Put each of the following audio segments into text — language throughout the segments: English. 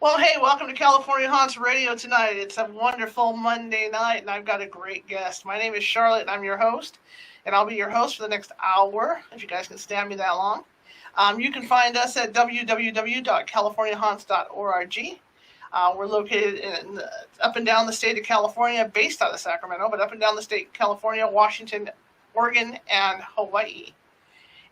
Well, hey, welcome to California Haunts Radio tonight. It's a wonderful Monday night, and I've got a great guest. My name is Charlotte, and I'm your host, and I'll be your host for the next hour, if you guys can stand me that long. You can find us at www.californiahaunts.org. We're located up and down the state of California, based out of Sacramento, but up and down the state of California, Washington, Oregon, and Hawaii.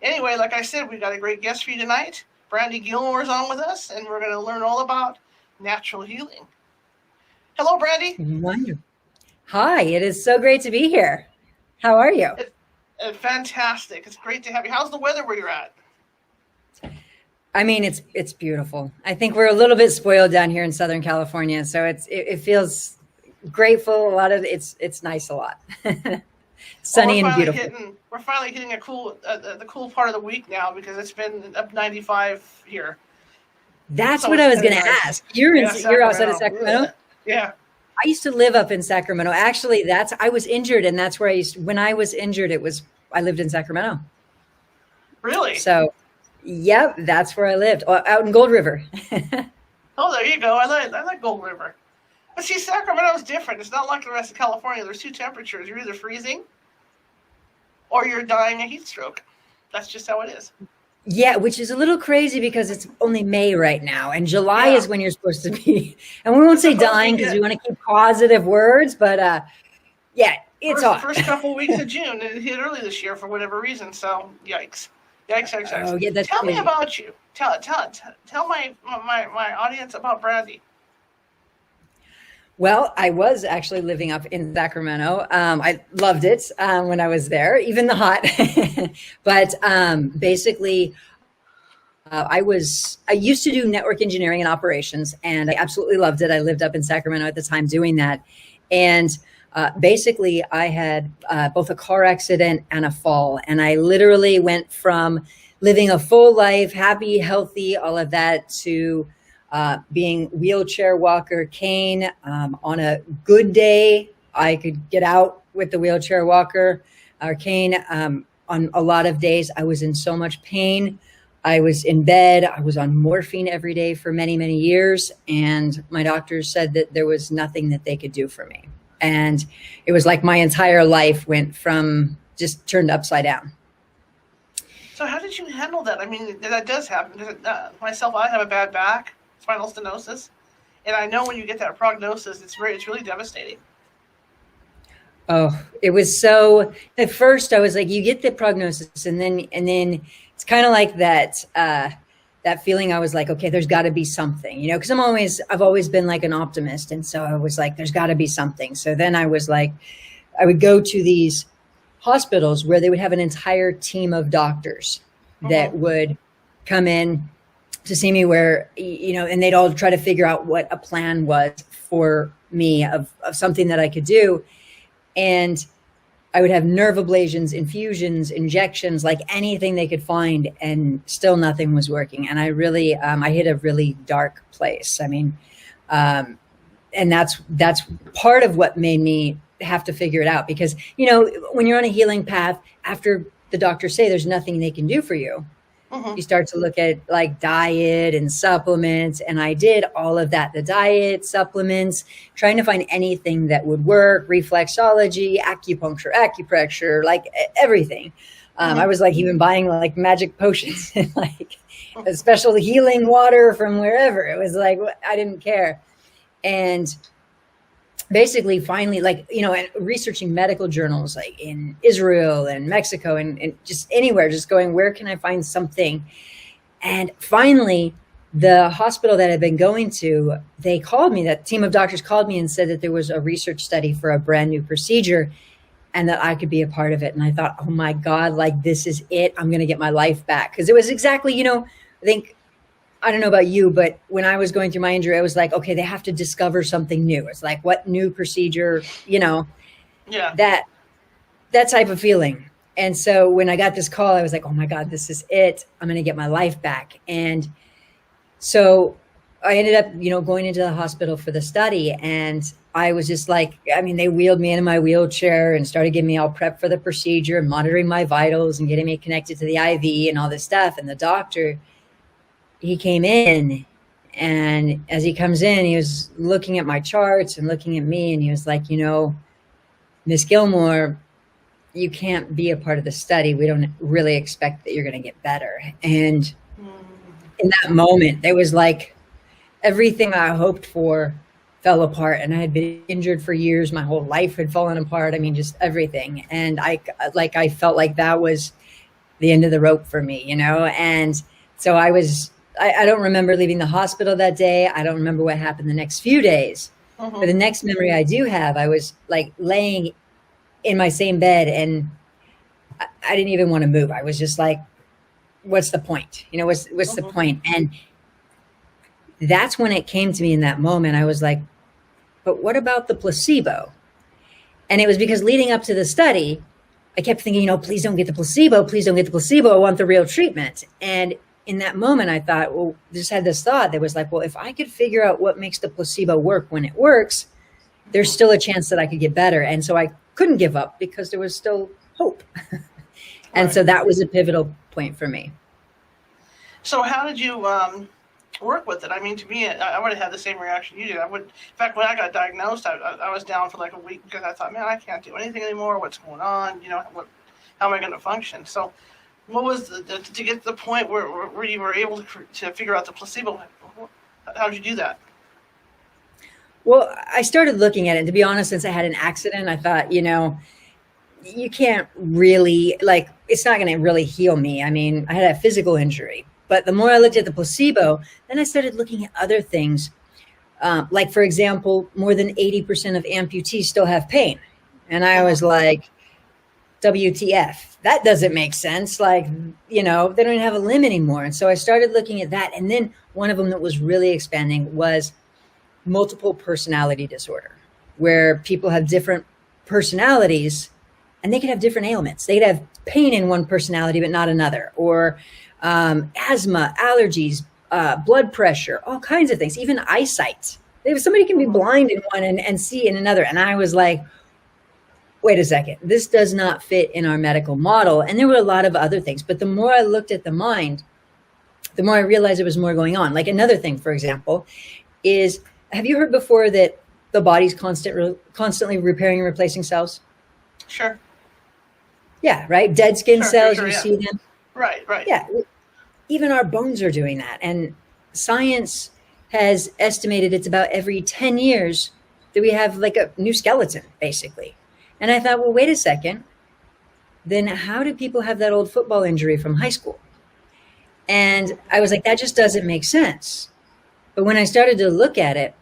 Anyway, like I said, we've got a great guest for you tonight. Brandi Gilmore is on with us, and we're going to learn all about natural healing. Hello, Brandi. Wonderful. Hi, it is so great to be here. How are you? Fantastic. It's great to have you. How's the weather where you're at? I mean, it's beautiful. I think we're a little bit spoiled down here in Southern California, so it feels grateful. A lot of it's nice a lot. Sunny and beautiful. We're finally hitting the cool part of the week now because it's been up 95 here. That's what I was going to ask. You're outside of Sacramento? Yeah. I used to live up in Sacramento. Actually, I was injured, and that's where when I was injured, I lived in Sacramento. Really? So, yep, that's where I lived, out in Gold River. Oh, there you go. I like Gold River. But see, Sacramento's different. It's not like the rest of California. There's two temperatures. You're either freezing or you're dying a heat stroke. That's just how it is. Yeah, which is a little crazy because it's only May right now, and July is when you're supposed to be. And we won't say dying because we want to keep positive words, but it's hot. First couple of weeks of June, and it hit early this year for whatever reason. So yikes. Oh, yeah, tell me about you. Tell my audience about Brandi. Well, I was actually living up in Sacramento. I loved it when I was there, even the hot. But basically, I used to do network engineering and operations, and I absolutely loved it. I lived up in Sacramento at the time doing that. And basically, I had both a car accident and a fall. And I literally went from living a full life, happy, healthy, all of that, to being wheelchair walker, cane. On a good day, I could get out with the wheelchair walker or cane. On a lot of days, I was in so much pain. I was in bed. I was on morphine every day for many, many years. And my doctors said that there was nothing that they could do for me. And it was like my entire life just turned upside down. So how did you handle that? I mean, that does happen. Myself, I have a bad back. Spinal stenosis, and I know when you get that prognosis, it's really devastating. Oh, it was so. At first, I was like, you get the prognosis, and then it's kind of like that feeling. I was like, okay, there's got to be something, because I've always been like an optimist, and so I was like, there's got to be something. So then I was like, I would go to these hospitals where they would have an entire team of doctors that would come in to see me, where, and they'd all try to figure out what a plan was for me of something that I could do. And I would have nerve ablations, infusions, injections, like anything they could find, and still nothing was working. And I really, I hit a really dark place. I mean, and that's part of what made me have to figure it out, because, when you're on a healing path, after the doctors say there's nothing they can do for you, you start to look at like diet and supplements. And I did all of that, the diet, supplements, trying to find anything that would work, reflexology, acupuncture, like everything. I was like even buying like magic potions and like a special healing water from wherever. It was like, I didn't care. And basically finally, like, and researching medical journals like in Israel and Mexico and just anywhere, just going, where can I find something? And finally, the hospital that I'd been going to, they called me, that team of doctors called me and said that there was a research study for a brand new procedure and that I could be a part of it. And I thought, oh my God, like, this is it. I'm going to get my life back. Because it was exactly, I think, I don't know about you, but when I was going through my injury, I was like, okay, they have to discover something new. It's like, what new procedure, that type of feeling. And so when I got this call, I was like, oh my God, this is it. I'm going to get my life back. And so I ended up, going into the hospital for the study. And I was just like, they wheeled me into my wheelchair and started getting me all prepped for the procedure and monitoring my vitals and getting me connected to the IV and all this stuff. And the doctor, he came in And as he comes in, he was looking at my charts and looking at me, and he was like, Miss Gilmore, you can't be a part of the study. We don't really expect that you're going to get better. And in that moment, there was like everything I hoped for fell apart, and I had been injured for years. My whole life had fallen apart. I mean, just everything. And I felt like that was the end of the rope for me, And so I don't remember leaving the hospital that day. I don't remember what happened the next few days. But the next memory I do have, I was like laying in my same bed, and I didn't even want to move. I was just like, what's the point? What's the point? And that's when it came to me in that moment. I was like, but what about the placebo? And it was because leading up to the study, I kept thinking, please don't get the placebo. Please don't get the placebo. I want the real treatment. And in that moment, I thought, just had this thought that was like, well, if I could figure out what makes the placebo work when it works, there's still a chance that I could get better. And so I couldn't give up because there was still hope. And so that was a pivotal point for me. So how did you work with it? I mean, to me, I would have had the same reaction you did. In fact, when I got diagnosed, I was down for like a week because I thought, man, I can't do anything anymore. What's going on? How am I going to function? So what was to get to the point where you were able to figure out the placebo? How did you do that? Well, I started looking at it. And to be honest, since I had an accident, I thought, you can't really, it's not going to really heal me. I mean, I had a physical injury. But the more I looked at the placebo, then I started looking at other things. Like, for example, more than 80% of amputees still have pain. And I was like, WTF, that doesn't make sense. Like, they don't even have a limb anymore. And so I started looking at that. And then one of them that was really expanding was multiple personality disorder, where people have different personalities and they could have different ailments. They could have pain in one personality, but not another, or asthma, allergies, blood pressure, all kinds of things, even eyesight. Somebody can be blind in one and see in another. And I was like, wait a second, this does not fit in our medical model. And there were a lot of other things. But the more I looked at the mind, the more I realized there was more going on. Like another thing, for example, is, have you heard before that the body's constantly repairing and replacing cells? Sure. Yeah, right? Dead skin cells, you yeah. see them. Right. Yeah. Even our bones are doing that. And science has estimated it's about every 10 years that we have like a new skeleton, basically. And I thought, well, wait a second. Then how do people have that old football injury from high school? And I was like, that just doesn't make sense. But when I started to look at it,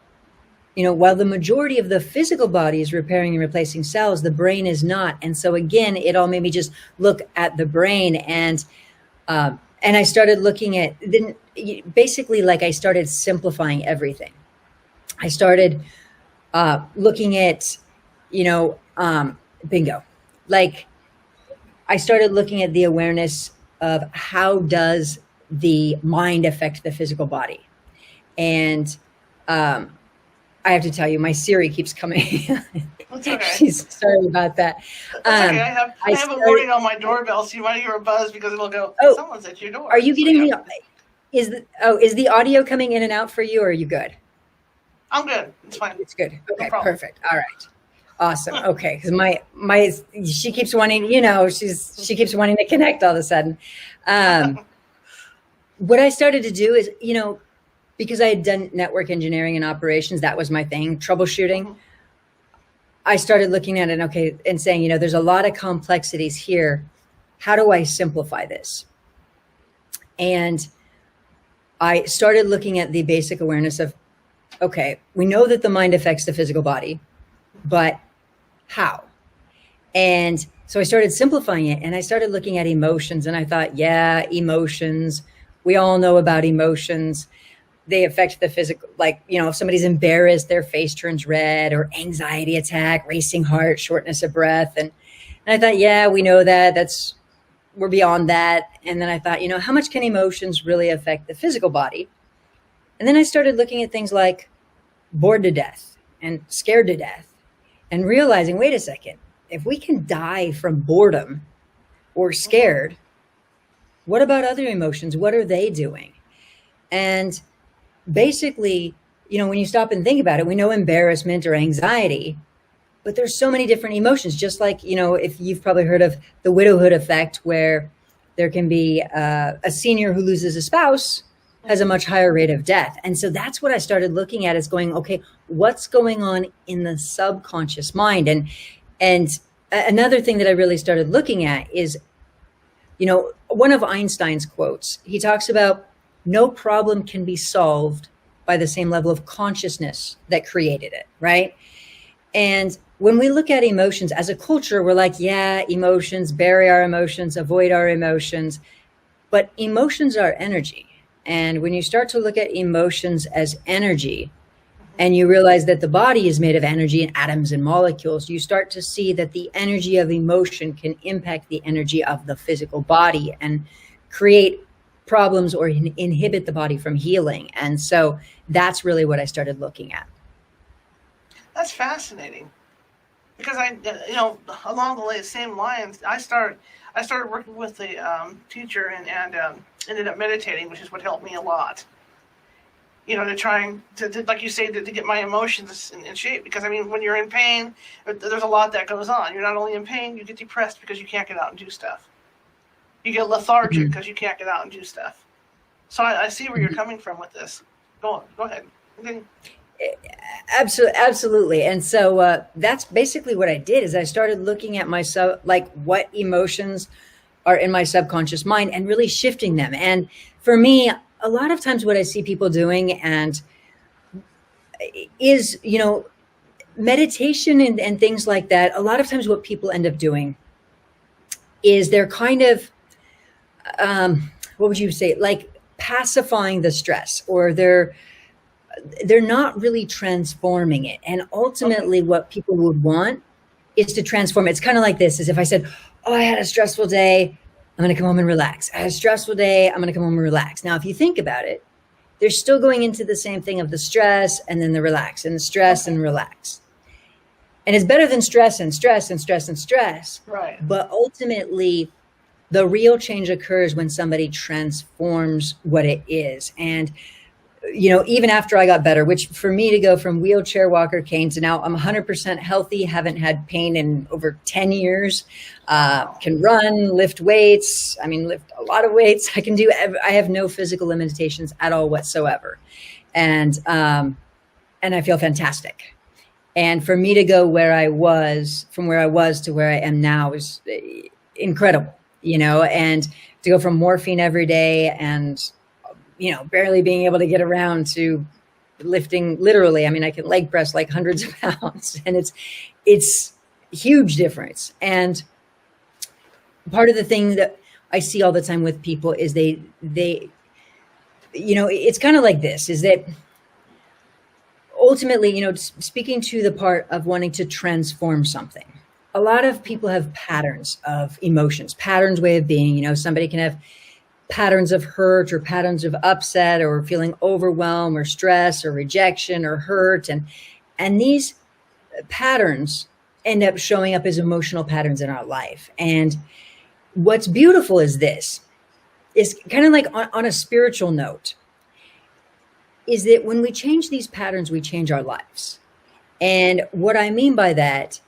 while the majority of the physical body is repairing and replacing cells, the brain is not. And so again, it all made me just look at the brain. And I started looking at, then basically, like, I started simplifying everything. I started looking at, bingo. Like, I started looking at the awareness of how does the mind affect the physical body. And I have to tell you, my Siri keeps coming. That's okay. She's sorry about that. That's okay. I have a warning on my doorbell, so you might hear a buzz because it'll go, someone's at your door. Are you getting is the audio coming in and out for you, or are you good? I'm good. It's fine. It's good. Okay, No perfect. All right. Awesome. Okay. Because she keeps wanting, she keeps wanting to connect all of a sudden. What I started to do is, because I had done network engineering and operations, that was my thing, troubleshooting. Mm-hmm. I started looking at it, and saying, there's a lot of complexities here. How do I simplify this? And I started looking at the basic awareness of, okay, we know that the mind affects the physical body, but how? And so I started simplifying it, and I started looking at emotions, and I thought, yeah, emotions. We all know about emotions. They affect the physical, like, if somebody's embarrassed, their face turns red, or anxiety attack, racing heart, shortness of breath. And I thought, yeah, we know that. We're beyond that. And then I thought, how much can emotions really affect the physical body? And then I started looking at things like bored to death and scared to death, and realizing, wait a second, if we can die from boredom or scared, what about other emotions? What are they doing? And basically, when you stop and think about it, we know embarrassment or anxiety, but there's so many different emotions. Just like, if you've probably heard of the widowhood effect, where there can be a senior who loses a spouse has a much higher rate of death. And so that's what I started looking at, is going, okay, what's going on in the subconscious mind? And another thing that I really started looking at is, one of Einstein's quotes. He talks about no problem can be solved by the same level of consciousness that created it, right? And when we look at emotions as a culture, we're like, yeah, emotions, bury our emotions, avoid our emotions. But emotions are energy. And when you start to look at emotions as energy, and you realize that the body is made of energy and atoms and molecules, you start to see that the energy of emotion can impact the energy of the physical body and create problems or inhibit the body from healing. And so that's really what I started looking at. That's fascinating, because along the same lines, I started working with a teacher and ended up meditating, which is what helped me a lot. To try to like you say, to get my emotions in shape. Because when you're in pain, there's a lot that goes on. You're not only in pain, you get depressed because you can't get out and do stuff. You get lethargic because you can't get out and do stuff. So I see where you're coming from with this. Go ahead. Absolutely. And so that's basically what I did, is I started looking at myself, like what emotions are in my subconscious mind, and really shifting them. And for me, a lot of times what I see people doing is, meditation and things like that. A lot of times what people end up doing is they're kind of, what would you say, like pacifying the stress, or they're not really transforming it. And ultimately what people would want is to transform it. It's kind of like this, is if I said, oh, I had a stressful day, I'm going to come home and relax. I had a stressful day, I'm going to come home and relax. Now, if you think about it, they're still going into the same thing of the stress and then the relax, and the stress and relax. And it's better than stress and stress and stress and stress. Right. But ultimately, the real change occurs when somebody transforms what it is. And even after I got better, which for me to go from wheelchair, walker, cane to now I'm 100% healthy, haven't had pain in over 10 years, can run, lift weights. Lift a lot of weights. I have no physical limitations at all whatsoever. And I feel fantastic. And for me to go from where I was to where I am now is incredible, and to go from morphine every day and barely being able to get around to lifting literally. I can leg press like hundreds of pounds, and it's huge difference. And part of the thing that I see all the time with people is they it's kind of like this, is that ultimately, speaking to the part of wanting to transform something, a lot of people have patterns of emotions, patterns, way of being. Somebody can have patterns of hurt, or patterns of upset, or feeling overwhelmed, or stress, or rejection, or hurt. And these patterns end up showing up as emotional patterns in our life. And what's beautiful is this, is kind of like on a spiritual note, is that when we change these patterns, we change our lives. And what I mean by that,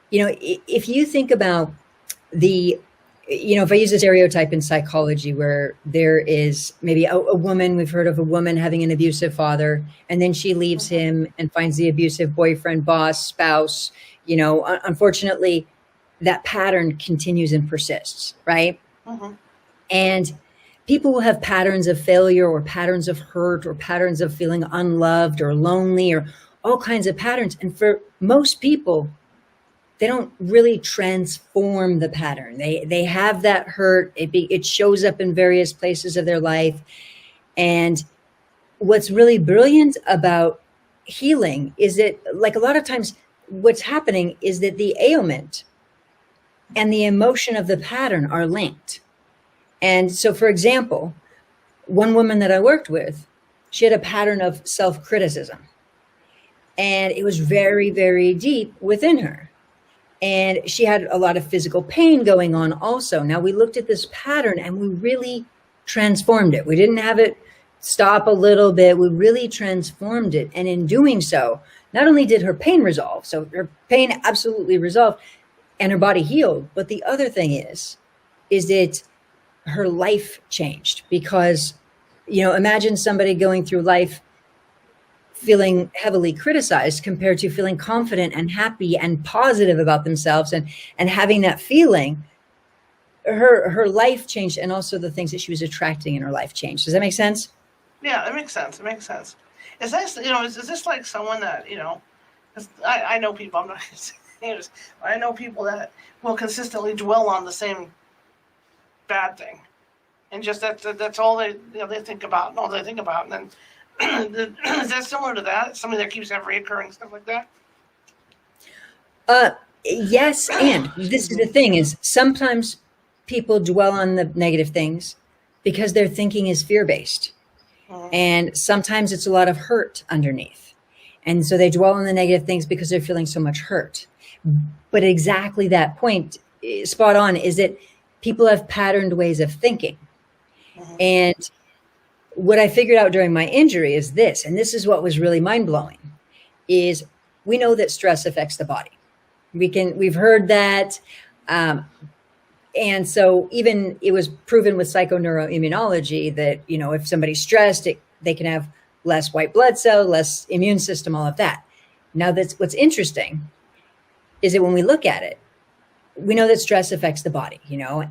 if you think about if I use a stereotype in psychology, where there is maybe a woman, we've heard of a woman having an abusive father, and then she leaves him and finds the abusive boyfriend, boss, spouse, unfortunately, that pattern continues and persists, right? Mm-hmm. And people will have patterns of failure, or patterns of hurt, or patterns of feeling unloved or lonely, or all kinds of patterns. And for most people, they don't really transform the pattern. They have that hurt. It shows up in various places of their life. And what's really brilliant about healing is that, like, a lot of times what's happening is that the ailment and the emotion of the pattern are linked. And so, for example, one woman that I worked with, she had a pattern of self-criticism, and it was very, very deep within her. And she had a lot of physical pain going on also. Now, we looked at this pattern and we really transformed it. We didn't have it stop a little bit, we really transformed it. And in doing so, not only did her pain resolve, so her pain absolutely resolved and her body healed, but the other thing is that her life changed. Because, imagine somebody going through life feeling heavily criticized compared to feeling confident and happy and positive about themselves and having that feeling. Her life changed, and also the things that she was attracting in her life changed. Does that make sense? Yeah, it makes sense. It makes sense. Is this, is this like someone that, 'cause I know people, I'm not going to say names, I know people that will consistently dwell on the same bad thing. And just that's all they, they think about, and all they think about. And then, is that similar to that? Something that keeps reoccurring, stuff like that? Yes, and this is the thing, is sometimes people dwell on the negative things because their thinking is fear-based. And sometimes it's a lot of hurt underneath. And so they dwell on the negative things because they're feeling so much hurt. But exactly that point, spot on, is that people have patterned ways of thinking. And what I figured out during my injury is this, and this is what was really mind-blowing, is we know that stress affects the body. We've heard that. And so even it was proven with psychoneuroimmunology that, if somebody's stressed, they can have less white blood cell, less immune system, all of that. Now, that's what's interesting is that when we look at it, we know that stress affects the body,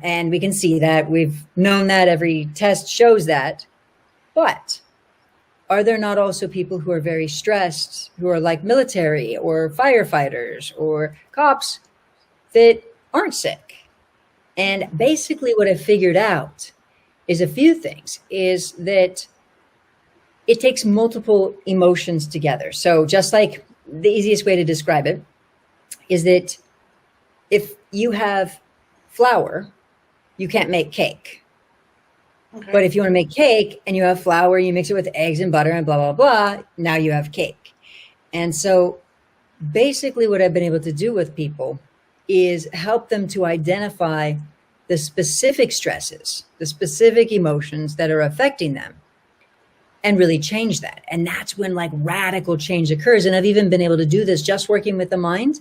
and we can see that. We've known that. Every test shows that. But are there not also people who are very stressed, who are like military or firefighters or cops that aren't sick? And basically what I figured out is a few things, is that it takes multiple emotions together. So just like the easiest way to describe it is that if you have flour, you can't make cake. Okay. But if you want to make cake and you have flour, you mix it with eggs and butter and blah, blah, blah, now you have cake. And so basically what I've been able to do with people is help them to identify the specific stresses, the specific emotions that are affecting them, and really change that. And that's when like radical change occurs. And I've even been able to do this just working with the mind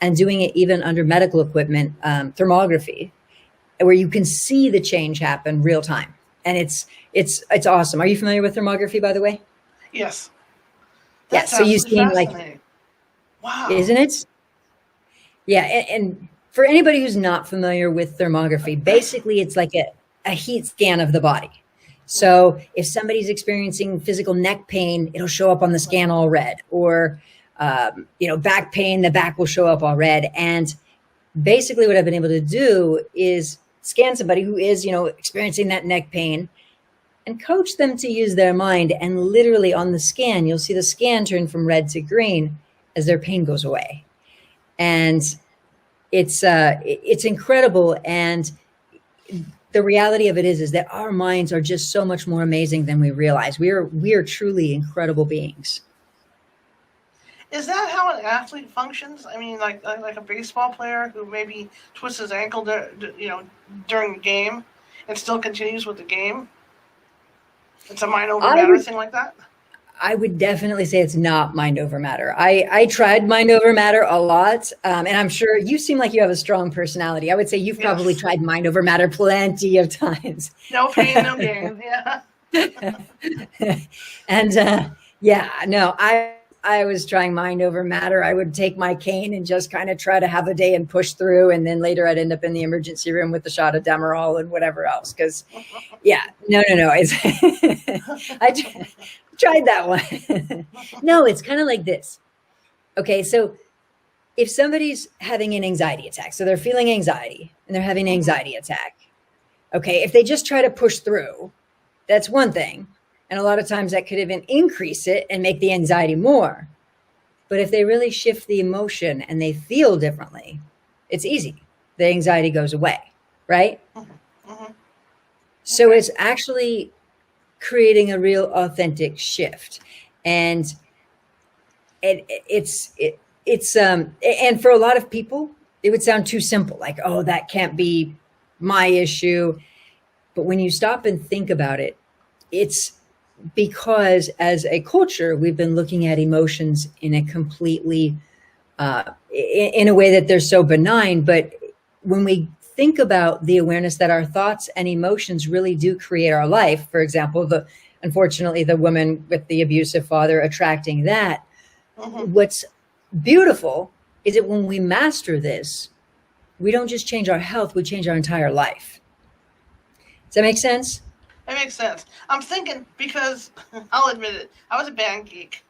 and doing it even under medical equipment, thermography, where you can see the change happen real time. And it's awesome. Are you familiar with thermography, by the way? Yes. Yeah. So you seem like, wow, isn't it? Yeah. And for anybody who's not familiar with thermography, basically it's like a heat scan of the body. So if somebody's experiencing physical neck pain, it'll show up on the scan all red, or, back pain, the back will show up all red. And basically what I've been able to do is scan somebody who is, experiencing that neck pain and coach them to use their mind. And literally on the scan, you'll see the scan turn from red to green as their pain goes away. And it's incredible. And the reality of it is that our minds are just so much more amazing than we realize. We are truly incredible beings. Is that how an athlete functions? I mean, like a baseball player who maybe twists his ankle, during the game, and still continues with the game. It's a mind over matter thing like that. I would definitely say it's not mind over matter. I tried mind over matter a lot, and I'm sure you seem like you have a strong personality. I would say you've probably tried mind over matter plenty of times. No pain, no gain. Yeah. And I was trying mind over matter. I would take my cane and just kind of try to have a day and push through. And then later I'd end up in the emergency room with a shot of Demerol and whatever else. Cause no. I tried that one. No, it's kind of like this. Okay. So if somebody's having an anxiety attack, so they're feeling anxiety and they're having an anxiety attack. Okay. If they just try to push through, that's one thing. And a lot of times that could even increase it and make the anxiety more. But if they really shift the emotion and they feel differently, it's easy. The anxiety goes away, right? So it's actually creating a real authentic shift. And it's and for a lot of people, it would sound too simple, like, oh, that can't be my issue. But when you stop and think about it, it's because as a culture, we've been looking at emotions in a completely, in a way that they're so benign. But when we think about the awareness that our thoughts and emotions really do create our life, for example, unfortunately, the woman with the abusive father attracting that, what's beautiful is that when we master this, we don't just change our health, we change our entire life. Does that make sense? It makes sense. I'm thinking because I'll admit it, I was a band geek.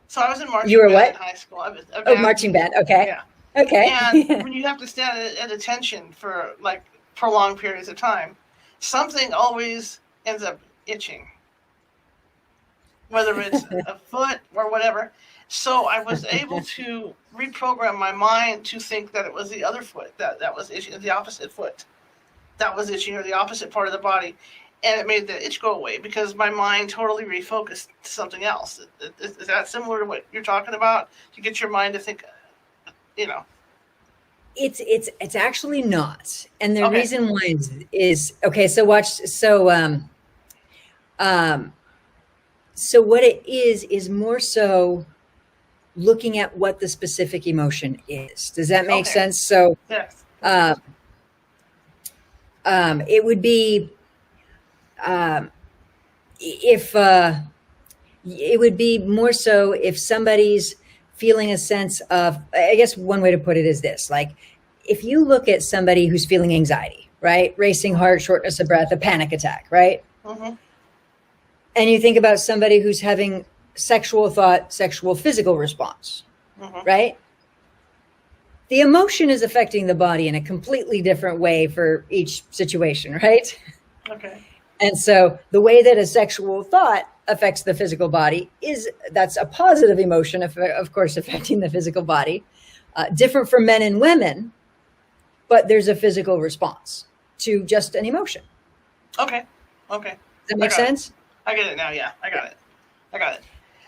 So I was in marching You were band what? in high school. I was a Oh, band marching geek. band. Okay. Yeah. Okay. And when you have to stand at attention for like prolonged periods of time, something always ends up itching, whether it's a foot or whatever. So I was able to reprogram my mind to think that it was the other foot that was itching, the opposite foot that was itching, or the opposite part of the body. And it made the itch go away because my mind totally refocused to something else. Is that similar to what you're talking about? To get your mind to think, you know? It's actually not. And the Okay. reason why is okay, so watch, so what it is more so looking at what the specific emotion is. Does that make Okay. sense? So Yes. it would be if it would be more so if somebody's feeling a sense of, I guess one way to put it is this, like if you look at somebody who's feeling anxiety, right? Racing heart, shortness of breath, a panic attack, right? Mm-hmm. And you think about somebody who's having sexual thought, sexual physical response, Mm-hmm. right? The emotion is affecting the body in a completely different way for each situation, right? Okay. And so the way that a sexual thought affects the physical body that's a positive emotion, of course, affecting the physical body. Different for men and women, but there's a physical response to just an emotion. Okay. Okay. Does that make sense? I get it now. Yeah, I got it.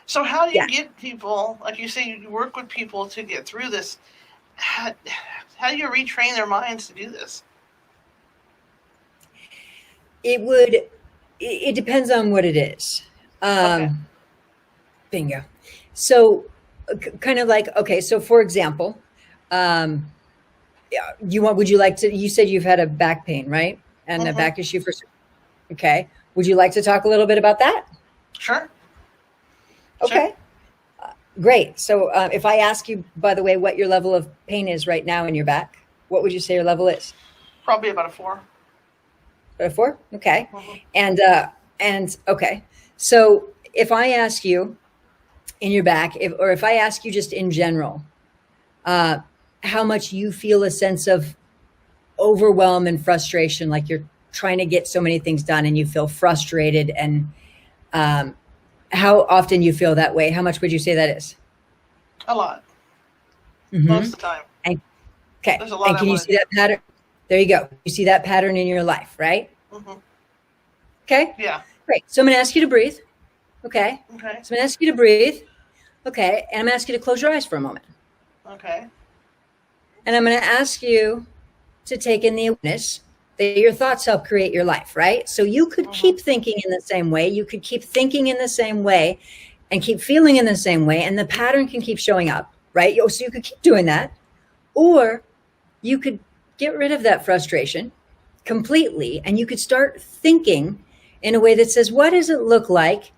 So how do you Yeah. get people, like you say, you work with people to get through this? How do you retrain their minds to do this? It depends on what it is. Okay. Bingo. So kind of like, okay, so for example, would you like to, you said you've had a back pain, right? And a Mhm. back issue okay. Would you like to talk a little bit about that? Sure. Okay. Great. So if I ask you, by the way, what your level of pain is right now in your back, what would you say your level is? Probably about a 4. A 4? Okay. Mhm. And okay. So if I ask you in your back, if I ask you just in general, how much you feel a sense of overwhelm and frustration, like you're trying to get so many things done and you feel frustrated, and how often you feel that way, how much would you say that is? A lot. Mm-hmm. Most of the time. Okay. There's a lot And I can you wanna see that pattern? There you go. You see that pattern in your life, right? Mm-hmm. Okay. Yeah. Great. So I'm going to ask you to breathe. Okay. Okay. So I'm going to ask you to breathe. Okay. And I'm going to ask you to close your eyes for a moment. Okay. And I'm going to ask you to take in the awareness that your thoughts help create your life, right? So you could keep thinking in the same way. You could keep thinking in the same way and keep feeling in the same way. And the pattern can keep showing up, right? So you could keep doing that. Or you could get rid of that frustration completely. And you could start thinking in a way that says, what does it look like?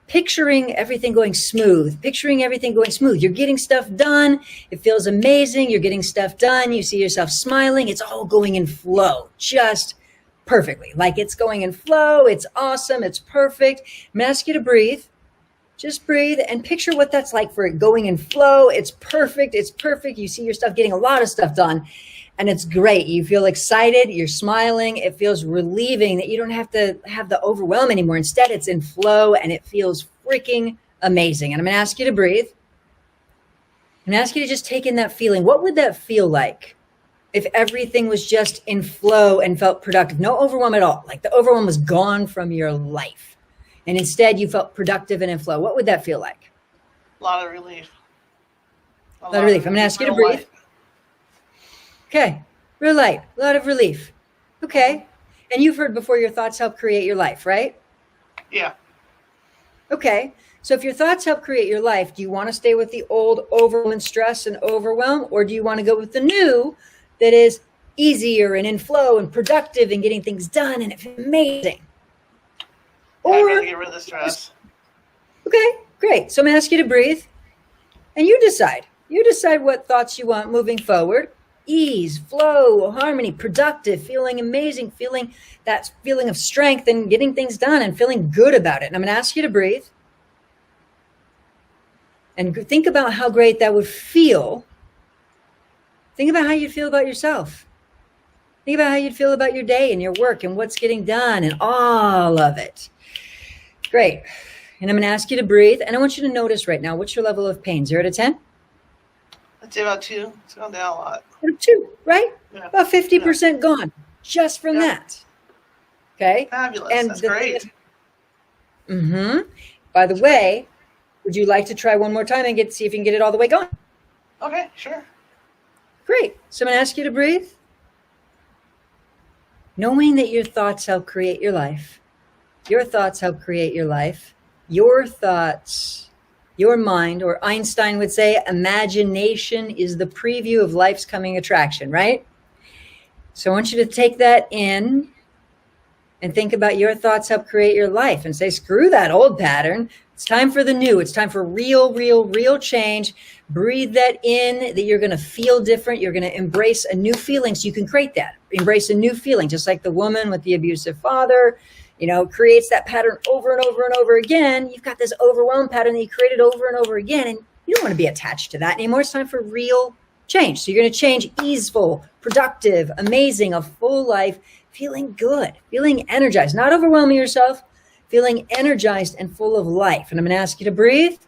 Picturing everything going smooth, You're getting stuff done. It feels amazing. You're getting stuff done. You see yourself smiling. It's all going in flow, just perfectly. Like it's going in flow. It's awesome. It's perfect. I'm going to ask you to breathe. Just breathe and picture what that's like for it going in flow. It's perfect. It's perfect. You see your stuff getting a lot of stuff done. And it's great. You feel excited. You're smiling. It feels relieving that you don't have to have the overwhelm anymore. Instead, it's in flow and it feels freaking amazing. And I'm going to ask you to breathe. I'm going to ask you to just take in that feeling. What would that feel like if everything was just in flow and felt productive? No overwhelm at all. Like the overwhelm was gone from your life. And instead, you felt productive and in flow. What would that feel like? A lot of relief. A lot of relief. I'm going to ask you to breathe. Okay. Real light. A lot of relief. Okay. And you've heard before your thoughts help create your life, right? Yeah. Okay. So if your thoughts help create your life, do you want to stay with the old overwhelm and stress and overwhelm, or do you want to go with the new that is easier and in flow and productive and getting things done and it's amazing? Yeah, I gotta Or, get rid of the stress. okay, great. So I'm going to ask you to breathe and you decide. You decide what thoughts you want moving forward. Ease, flow, harmony, productive, feeling amazing, feeling that feeling of strength and getting things done and feeling good about it. And I'm going to ask you to breathe and think about how great that would feel. Think about how you'd feel about yourself. Think about how you'd feel about your day and your work and what's getting done and all of it. Great. And I'm going to ask you to breathe. And I want you to notice right now, what's your level of pain? 0 to 10? I'd say about 2. It's gone down a lot. 2, right? Yeah. About 50% gone just from that. Okay. Fabulous. And That's great. By the way, would you like to try one more time and see if you can get it all the way going? Okay, sure. Great. So I'm going to ask you to breathe. Knowing that your thoughts help create your life. Your thoughts help create your life. Your thoughts, your mind, or Einstein would say, imagination is the preview of life's coming attraction, right? So I want you to take that in and think about your thoughts help create your life and say, screw that old pattern. It's time for the new. It's time for real change. Breathe that in, that you're going to feel different. You're going to embrace a new feeling so you can create that. Embrace a new feeling, just like the woman with the abusive father, creates that pattern over and over and over again. You've got this overwhelmed pattern that you created over and over again, and you don't want to be attached to that anymore. It's time for real change. So you're going to change easeful, productive, amazing, a full life, feeling good, feeling energized, not overwhelming yourself, feeling energized and full of life. And I'm going to ask you to breathe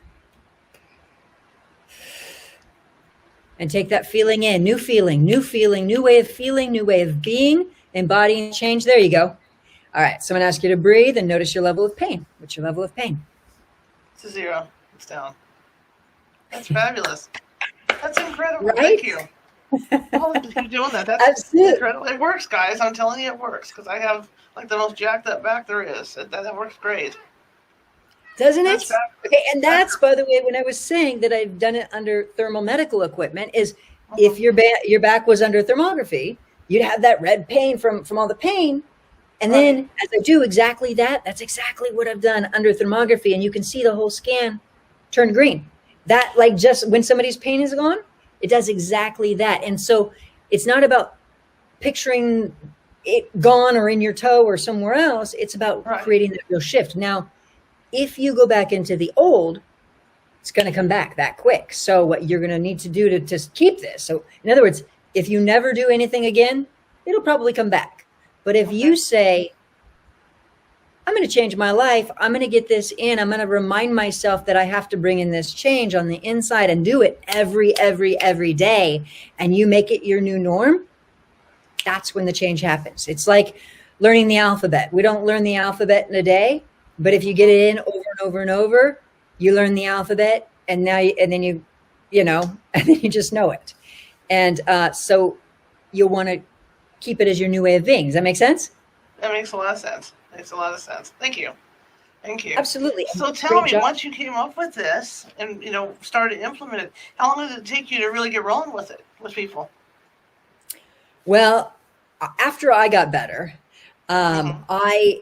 and take that feeling in. New feeling, new way of feeling, new way of being, embodying change. There you go. All right. So I'm going to ask you to breathe and notice your level of pain. What's your level of pain? It's a 0. It's down. That's fabulous. That's incredible. Right? Thank you. Oh, you're doing that. That's Absolutely. incredible. It works, guys. I'm telling you, it works because I have like the most jacked up back there is. That works great. Doesn't it? That's fabulous. Okay, and that's, by the way, when I was saying that I've done it under thermal medical equipment, is if your back was under thermography, you'd have that red pain from all the pain. And then as I do exactly that, that's exactly what I've done under thermography. And you can see the whole scan turn green. That, like, just when somebody's pain is gone, it does exactly that. And so it's not about picturing it gone or in your toe or somewhere else. It's about creating that real shift. Now, if you go back into the old, it's going to come back that quick. So what you're going to need to do to just keep this. So in other words, if you never do anything again, it'll probably come back. But if you say, I'm going to change my life, I'm going to get this in, I'm going to remind myself that I have to bring in this change on the inside and do it every day, and you make it your new norm, that's when the change happens. It's like learning the alphabet. We don't learn the alphabet in a day, but if you get it in over and over and over, you learn the alphabet, and then you just know it. And so you'll want to keep it as your new way of being. Does that make sense? That makes a lot of sense. Makes a lot of sense. Thank you. Absolutely. So tell me, once you came up with this and started to implement it, how long did it take you to really get rolling with it with people? Well, after I got better, I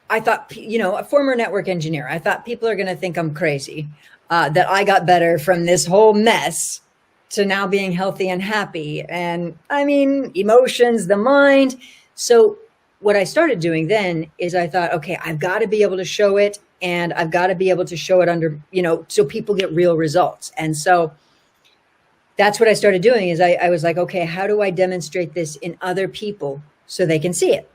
thought, a former network engineer, I thought people are going to think I'm crazy, that I got better from this whole mess to now being healthy and happy. And I mean, emotions, the mind. So what I started doing then is I thought, okay, I've got to be able to show it, and I've got to be able to show it under, so people get real results. And so that's what I started doing is I was like, okay, how do I demonstrate this in other people so they can see it?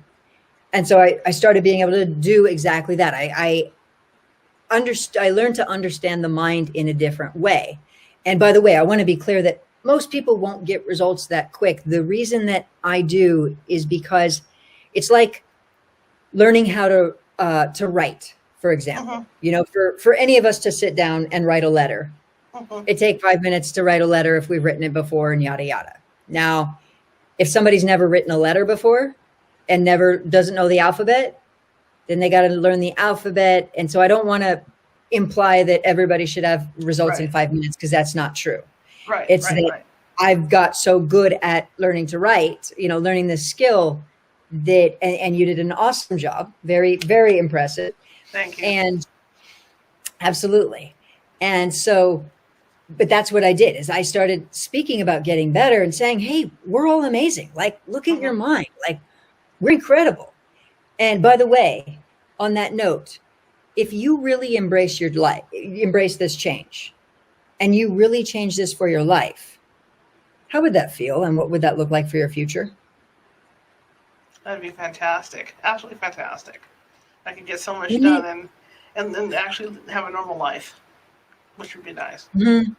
And so I started being able to do exactly that. I learned to understand the mind in a different way. And by the way, I want to be clear that most people won't get results that quick. The reason that I do is because it's like learning how to write, for example. For any of us to sit down and write a letter, it takes 5 minutes to write a letter if we've written it before and yada, yada. Now, if somebody's never written a letter before and doesn't know the alphabet, then they got to learn the alphabet. And so I don't want to imply that everybody should have results in Right. 5 minutes, because that's not true. Right. It's Right. that Right. I've got so good at learning to write, learning this skill that, and you did an awesome job. Very, very impressive. Thank you. And absolutely. And so, but that's what I did, is I started speaking about getting better and saying, hey, we're all amazing. Like, look at your mind. Like, we're incredible. And by the way, on that note, if you really embrace your life, embrace this change, and you really change this for your life, how would that feel? And what would that look like for your future? That'd be fantastic. Absolutely fantastic. I could get so much Wouldn't it? done and actually have a normal life, which would be nice. Mhm.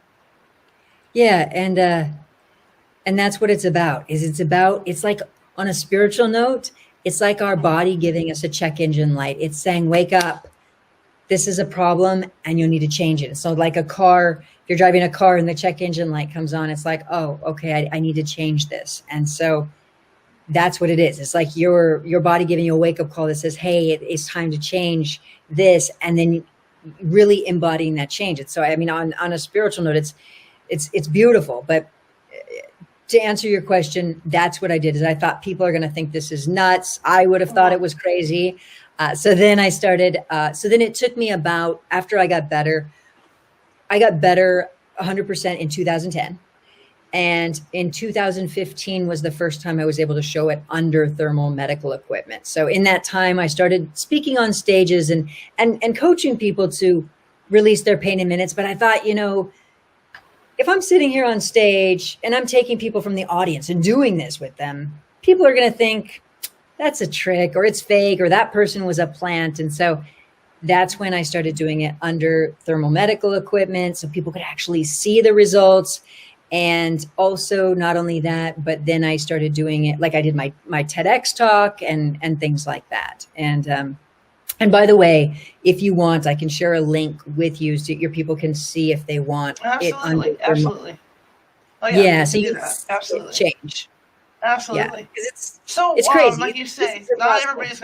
Yeah, and that's what it's about. It's like, on a spiritual note, it's like our body giving us a check engine light. It's saying, wake up. This is a problem and you'll need to change it. So like a car, if you're driving a car and the check engine light comes on, it's like, oh, okay, I need to change this. And so that's what it is. It's like your body giving you a wake up call that says, hey, it's time to change this. And then really embodying that change. And so, I mean, on a spiritual note, it's beautiful. But to answer your question, that's what I did, is I thought people are going to think this is nuts. I would have thought it was crazy. So then I started, so then it took me about, after I got better 100% in 2010. And in 2015 was the first time I was able to show it under thermal medical equipment. So in that time, I started speaking on stages and coaching people to release their pain in minutes. But I thought, if I'm sitting here on stage and I'm taking people from the audience and doing this with them, people are going to think that's a trick, or it's fake, or that person was a plant. And so that's when I started doing it under thermal medical equipment, so people could actually see the results. And also, not only that, but then I started doing it, like I did my TEDx talk and things like that. And by the way, if you want, I can share a link with you so your people can see if they want it under thermal. Absolutely. Oh Yeah, we so can you do can that. see Absolutely. it change. Yeah, Absolutely. because So, it's crazy. like you This say, is not impossible. everybody's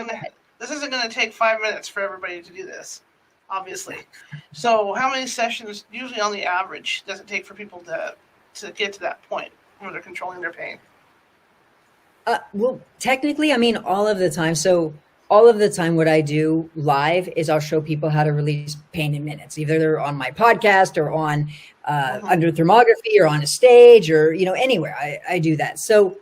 this isn't gonna take 5 minutes for everybody to do this, obviously. So how many sessions, usually on the average, does it take for people to get to that point where they're controlling their pain? Well, technically, I mean, all of the time. So all of the time, what I do live is I'll show people how to release pain in minutes. Either they're on my podcast or on under thermography or on a stage or, anywhere. I do that. So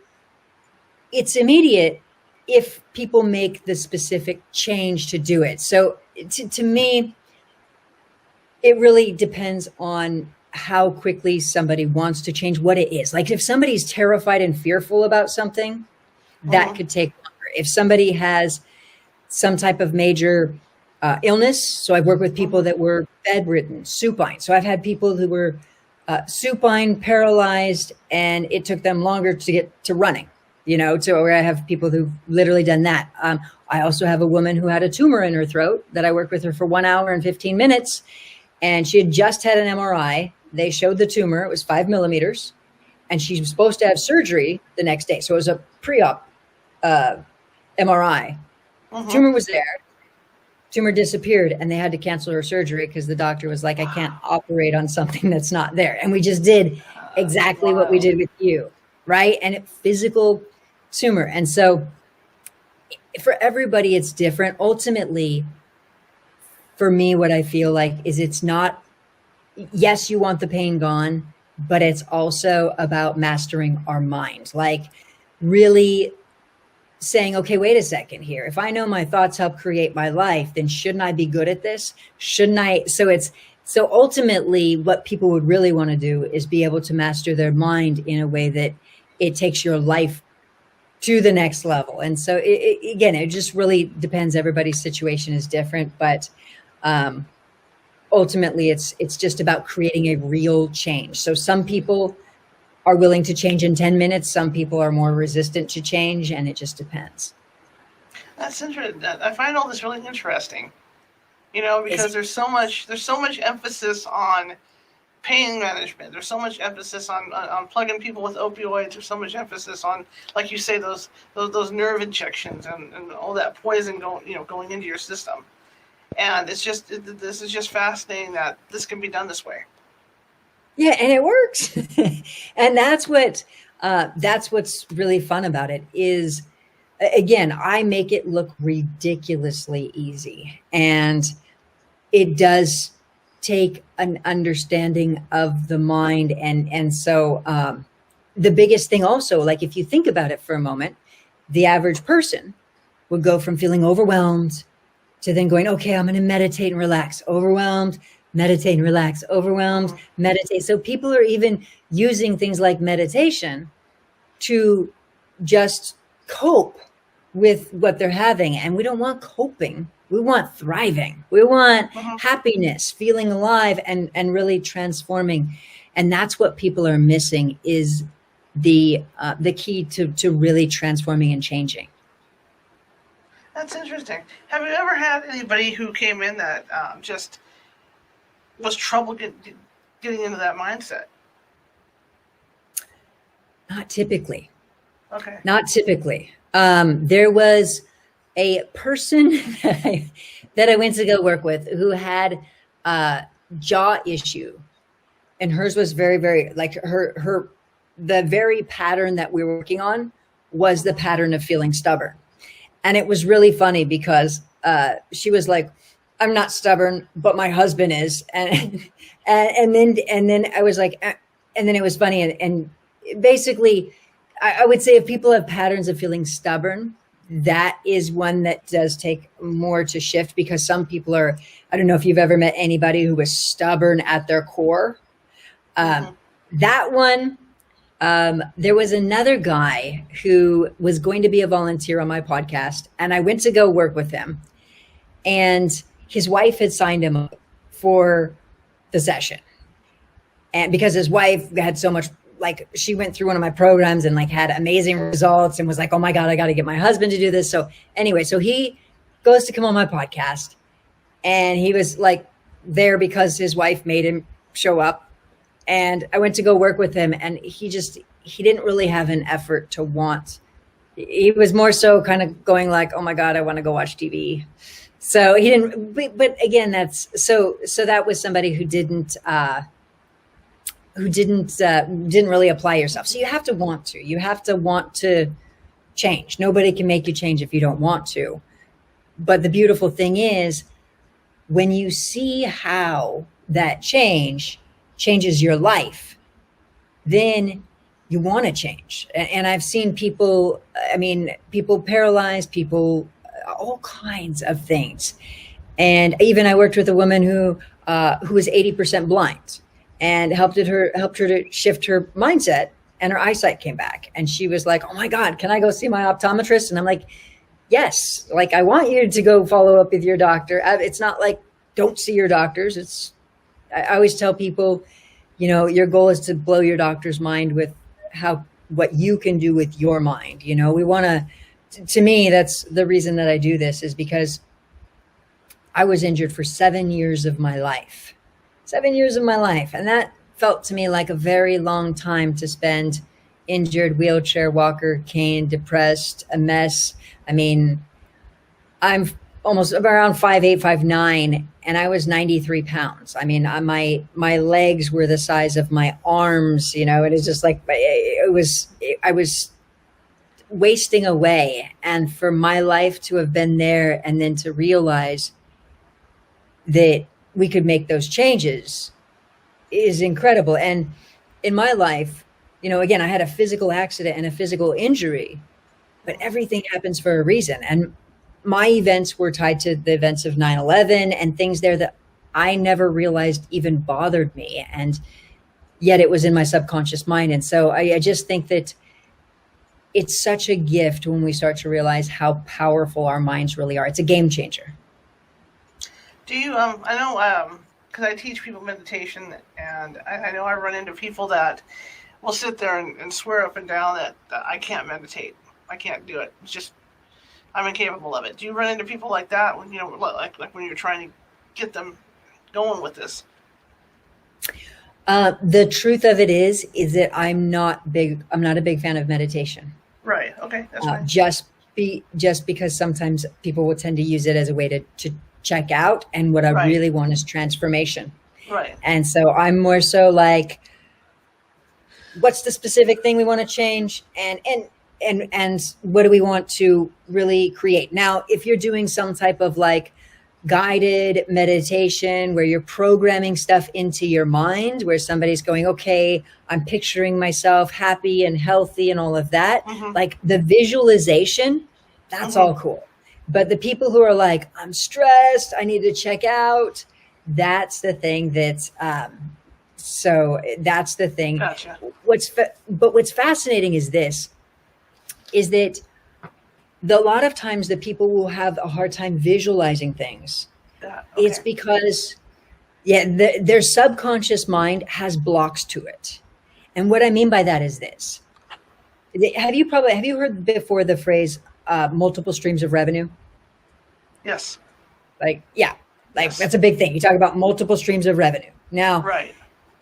it's immediate if people make the specific change to do it. So to me, it really depends on how quickly somebody wants to change what it is. Like if somebody's terrified and fearful about something, that could take longer. If somebody has some type of major illness, so I've worked with people that were bedridden, supine. So I've had people who were supine, paralyzed, and it took them longer to get to running, to where I have people who've literally done that. I also have a woman who had a tumor in her throat that I worked with her for 1 hour and 15 minutes. And she had just had an MRI. They showed the tumor. It was 5 millimeters. And she was supposed to have surgery the next day. So it was a pre-op MRI. Tumor was there. Tumor disappeared. And they had to cancel her surgery because the doctor was like, I can't operate on something that's not there. And we just did exactly what we did with you. Right. And it physical tumor. And so for everybody, it's different. Ultimately, for me, what I feel like is it's not, yes, you want the pain gone, but it's also about mastering our mind. Like really saying, okay, wait a second here. If I know my thoughts help create my life, then shouldn't I be good at this? Shouldn't I? So ultimately what people would really want to do is be able to master their mind in a way that it takes your life to the next level. And so again, it just really depends. Everybody's situation is different, but ultimately it's just about creating a real change. So some people are willing to change in 10 minutes. Some people are more resistant to change, and it just depends. That's interesting. I find all this really interesting, because there's so much emphasis on pain management. There's so much emphasis on plugging people with opioids. There's so much emphasis on, like you say, those nerve injections and all that poison going into your system. And this is just fascinating that this can be done this way. Yeah, and it works. And that's what's really fun about it is, again, I make it look ridiculously easy, and it does take an understanding of the mind. And so the biggest thing also, like if you think about it for a moment, the average person would go from feeling overwhelmed to then going, okay, I'm going to meditate and relax. Overwhelmed, meditate and relax. Overwhelmed, meditate. So people are even using things like meditation to just cope with what they're having. And we don't want coping. We want thriving. We want happiness, feeling alive, and really transforming. And that's what people are missing, is the key to really transforming and changing. That's interesting. Have you ever had anybody who came in that just was trouble getting into that mindset? Not typically. Okay. Not typically. There was a person that I went to go work with who had a jaw issue, and hers was very, very like the very pattern that we were working on was the pattern of feeling stubborn. And it was really funny because she was like, I'm not stubborn, but my husband is. And then I was like, and then it was funny. And basically, I would say if people have patterns of feeling stubborn, that is one that does take more to shift, because some people are, I don't know if you've ever met anybody who was stubborn at their core. That one, there was another guy who was going to be a volunteer on my podcast, and I went to go work with him, and his wife had signed him up for the session. And because his wife had so much, like, she went through one of my programs and like had amazing results and was like, oh my God, I got to get my husband to do this. So anyway, so he goes to come on my podcast, and he was like there because his wife made him show up. And I went to go work with him, and he didn't really have an effort to want. He was more so kind of going like, oh my God, I want to go watch TV. So he didn't, but again, so that was somebody who didn't really apply yourself. So you have to want to change. Nobody can make you change if you don't want to. But the beautiful thing is, when you see how that changes your life, then you want to change. And I've seen people paralyzed, people, all kinds of things. And even I worked with a woman who was 80% blind, and helped her to shift her mindset, and her eyesight came back. And she was like, oh my God, can I go see my optometrist? And I'm like, yes, like, I want you to go follow up with your doctor. It's not like don't see your doctors. I always tell people, your goal is to blow your doctor's mind with what you can do with your mind. We want to me, that's the reason that I do this, is because I was injured for 7 years of my life. 7 years of my life. And that felt to me like a very long time to spend injured, wheelchair, walker, cane, depressed, a mess. I mean, I'm almost around 5'8", 5'9", and I was 93 pounds. I mean, my legs were the size of my arms, it is just like, I was wasting away. And for my life to have been there, and then to realize that we could make those changes, is incredible. And in my life, again, I had a physical accident and a physical injury, but everything happens for a reason. And my events were tied to the events of 9/11 and things there that I never realized even bothered me. And yet it was in my subconscious mind. And so I just think that it's such a gift when we start to realize how powerful our minds really are. It's a game changer. Do you, I know, because I teach people meditation, and I know I run into people that will sit there and swear up and down that I can't meditate. I can't do it. It's just, I'm incapable of it. Do you run into people like that when, like when you're trying to get them going with this? The truth of it is that I'm not a big fan of meditation. Right. Okay. That's fine. Just because sometimes people will tend to use it as a way to check out, and what I Right. really want is transformation. Right. And so I'm more so like, what's the specific thing we want to change, and what do we want to really create? Now, if you're doing some type of like guided meditation where you're programming stuff into your mind, where somebody's going, okay, I'm picturing myself happy and healthy and all of that, like the visualization, that's all cool. But the people who are like, I'm stressed, I need to check out, that's the thing that's so that's the thing. Gotcha. But what's fascinating is this, is that a lot of times the people will have a hard time visualizing things. Okay. It's because, their subconscious mind has blocks to it. And what I mean by that is this. Have you heard before the phrase multiple streams of revenue? Yes. Yes. That's a big thing. You talk about multiple streams of revenue. Now, Right.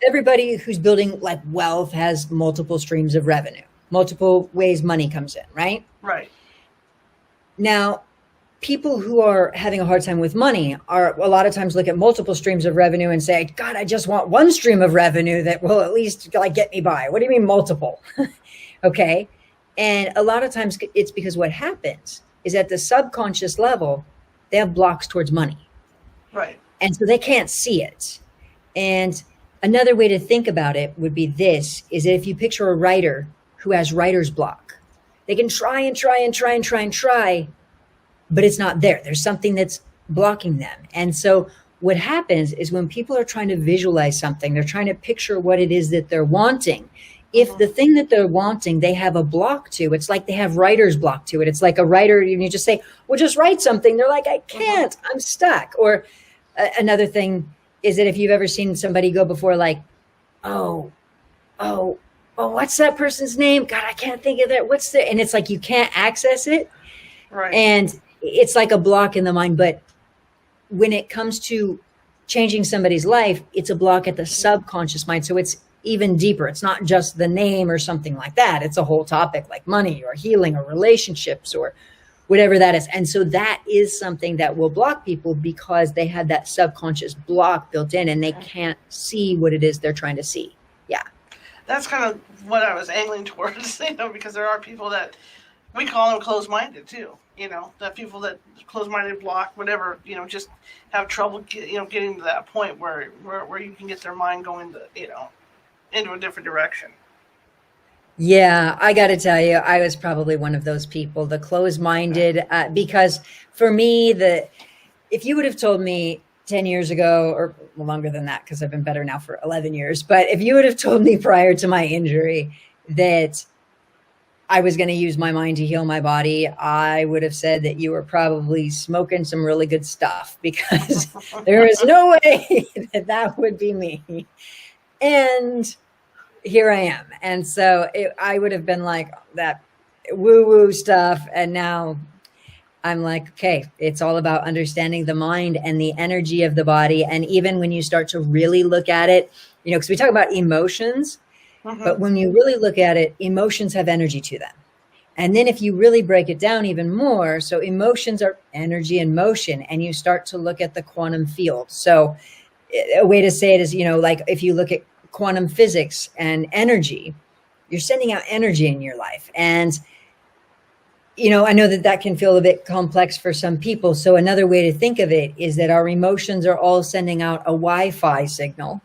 everybody who's building like wealth has multiple streams of revenue, multiple ways money comes in, right? Right. Now, people who are having a hard time with money are a lot of times look at multiple streams of revenue and say, God, I just want one stream of revenue that will at least like get me by. What do you mean multiple? Okay. And a lot of times it's because what happens is at the subconscious level, they have blocks towards money. Right. And so they can't see it. And another way to think about it would be this, is that if you picture a writer who has writer's block, they can try and try and try and try and try, but it's not there. There's something that's blocking them. And so what happens is when people are trying to visualize something, they're trying to picture what it is that they're wanting. If the thing that they're wanting, they have a block to, it's like they have writer's block to it. It's like a writer, and you just say, well, just write something. They're like, I can't, I'm stuck. Or another thing is that if you've ever seen somebody go before like, oh, what's that person's name? God, I can't think of that. What's the, and it's like, you can't access it. Right. And it's like a block in the mind. But when it comes to changing somebody's life, it's a block at the subconscious mind. So it's even deeper. It's not just the name or something like that. It's a whole topic like money or healing or relationships or whatever that is. And so that is something that will block people because they have that subconscious block built in and they can't see what it is they're trying to see. Yeah. That's kind of what I was angling towards, because there are people that we call them closed-minded too. The people that closed-minded, block, whatever, just have trouble, getting to that point where you can get their mind going into a different direction. Yeah, I got to tell you, I was probably one of those people, the closed-minded, because for me, if you would have told me 10 years ago, or longer than that, because I've been better now for 11 years, but if you would have told me prior to my injury that I was going to use my mind to heal my body, I would have said that you were probably smoking some really good stuff, because there is no way that would be me. And here I am. And so I would have been like that woo-woo stuff. And now I'm like, okay, it's all about understanding the mind and the energy of the body. And even when you start to really look at it, because we talk about emotions, but when you really look at it, emotions have energy to them. And then if you really break it down even more, so emotions are energy and motion, and you start to look at the quantum field. So a way to say it is, like if you look at quantum physics and energy, you're sending out energy in your life. And, I know that can feel a bit complex for some people. So another way to think of it is that our emotions are all sending out a Wi-Fi signal.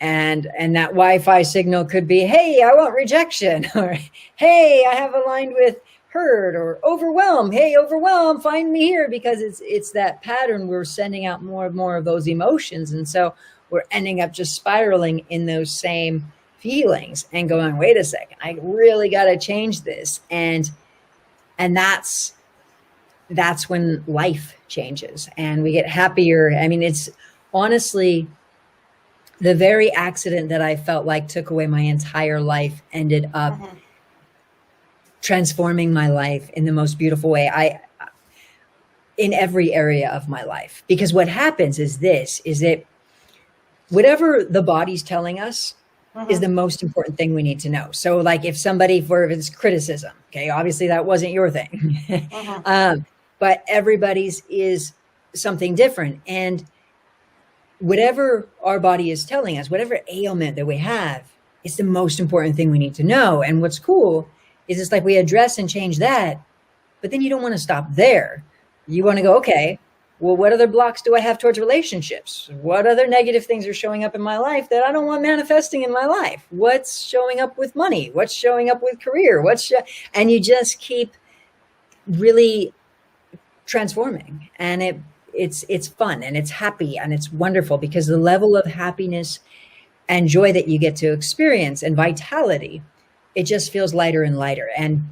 And that Wi-Fi signal could be, hey, I want rejection, or hey, I have aligned with hurt, or overwhelm. Hey, overwhelm, find me here, because it's that pattern. We're sending out more and more of those emotions. And so we're ending up just spiraling in those same feelings and going, wait a second, I really got to change this. And that's when life changes and we get happier. I mean, it's honestly the very accident that I felt like took away my entire life ended up transforming my life in the most beautiful way. In every area of my life, because what happens is that whatever the body's telling us is the most important thing we need to know. So like if it's criticism, okay, obviously that wasn't your thing, but everybody's is something different. And whatever our body is telling us, whatever ailment that we have, is the most important thing we need to know. And what's cool is it's like we address and change that, but then you don't want to stop there. You want to go, okay, well, what other blocks do I have towards relationships? What other negative things are showing up in my life that I don't want manifesting in my life? What's showing up with money? What's showing up with career? And you just keep really transforming, and it's fun and it's happy and it's wonderful, because the level of happiness and joy that you get to experience and vitality, it just feels lighter and lighter. And